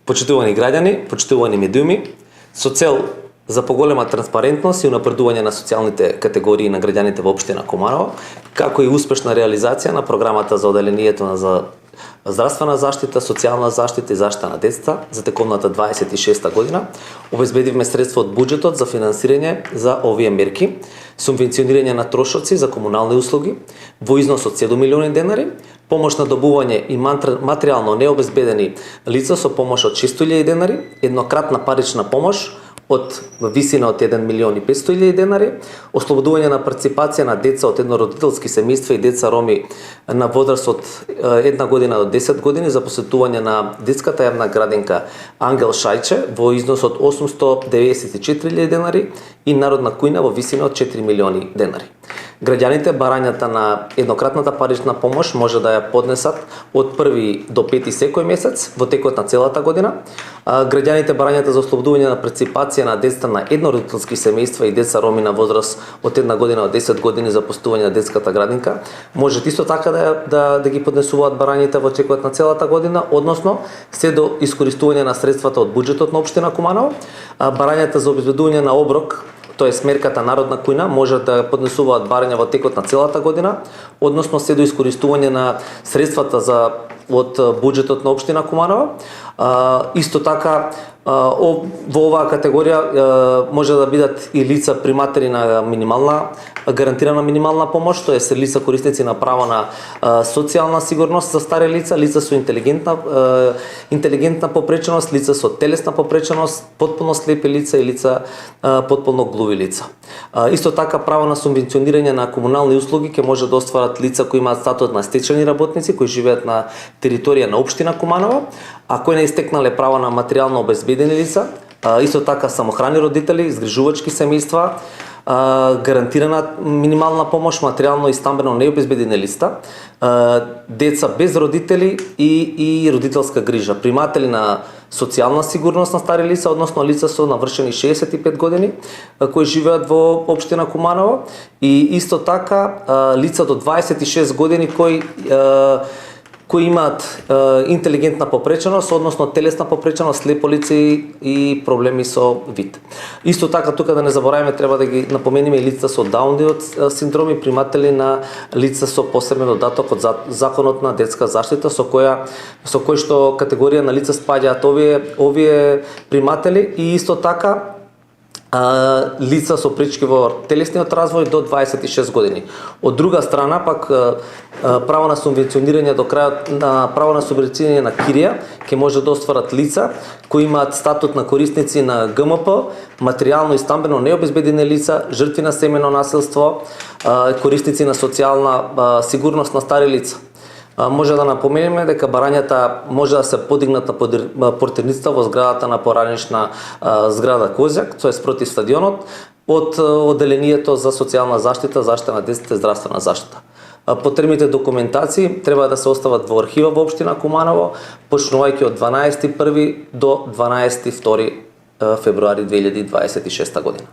Почитувани граѓани, почитувани медиуми, со цел за поголема транспарентност и унапредување на социјалните категории на граѓаните во општина Куманово, како и успешна реализација на програмата за оделението за здравствена заштита, социјална заштита и заштита на децата за текомната 26-та година, обезбедивме средства од буџетот за финансирање за овие мерки, субвенционирање на трошоци за комунални услуги во износ од 7 милиони денари, помош на добување и материјално необезбедени лица со помош од 600.000 денари, еднократна парична помош од висина од 1 милион и 500.000 денари, ослободување на парципација на деца од еднородителски семејства и деца роми на возраст од 1 година до 10 години за посетување на детската јавна градинка Ангел Шајче во износ од 894.000 денари и народна кујна во висина од 4 милиони денари. Граѓаните барањата на еднократната парична помош може да ја поднесат од 1 до 5 секој месец во текот на целата година. Граѓаните барањата за ослободување на парципација на децата на еднородителски семејства и деца роми на возраст од 1 година до 10 години за посетување на детската градинка може исто така да ги поднесуваат барањите во текот на целата година, односно се до искористување на средствата од буџетот на општина Куманово. Барањата за обезбедување на оброк, тоест мерката народна кујна, може да поднесуваат барања во текот на целата година, односно се до искористување на средствата од буџетот на општина Куманово. Исто така во оваа категорија може да бидат и лица приматели на гарантирана минимална помош, тоест лица корисници на право на социјална сигурност за стари лица, лица со интелигентна попреченост, лица со телесна попреченост, потполно слепи лица и лица потполно глуви лица. Исто така право на субвенционирање на комунални услуги ќе може да остварат лица кои имаат статут на стечени работници кои живеат на територија на општина Куманово, а кои не истекнале право на материјално обезбедени лица, исто така самохрани родители, изгрижувачки семејства, гарантирана минимална помош, материјално и стамбено необезбедени лица, деца без родители и родителска грижа, приматели на социјална сигурност на стари лица, односно лица со навршени 65 години кои живеат во општина Куманово и исто така лица до 26 години кои имаат интелигентна попреченост, односно телесна попреченост, слепо лице и проблеми со вид. Исто така тука да не забораваме, треба да ги напомениме и лица со Даунов синдром и приматели на лица со посебен додаток од Законот на детска заштита со кој што категорија на лица спаѓаат овие приматели и исто така лица со пречки во телесниот развој до 26 години. Од друга страна пак право на субвенционирање до крајот на право на субвенционирање на кирија ќе може да остварат лица кои имаат статут на корисници на ГМП, материјално и стамбено необезбедени лица, жртви на семејно насилство, корисници на социјална сигурност на стари лица. Може да напоменеме дека барањата може да се подигнат на портерницата во зградата на поранешна зграда Козјак, тоест против стадионот, од оделението за социјална заштита, заштита на децата и здравствена заштита. Потребните документации треба да се остават во архива во општина Куманово, почнувајќи од 12.1 до 12.2 февруари 2026 година.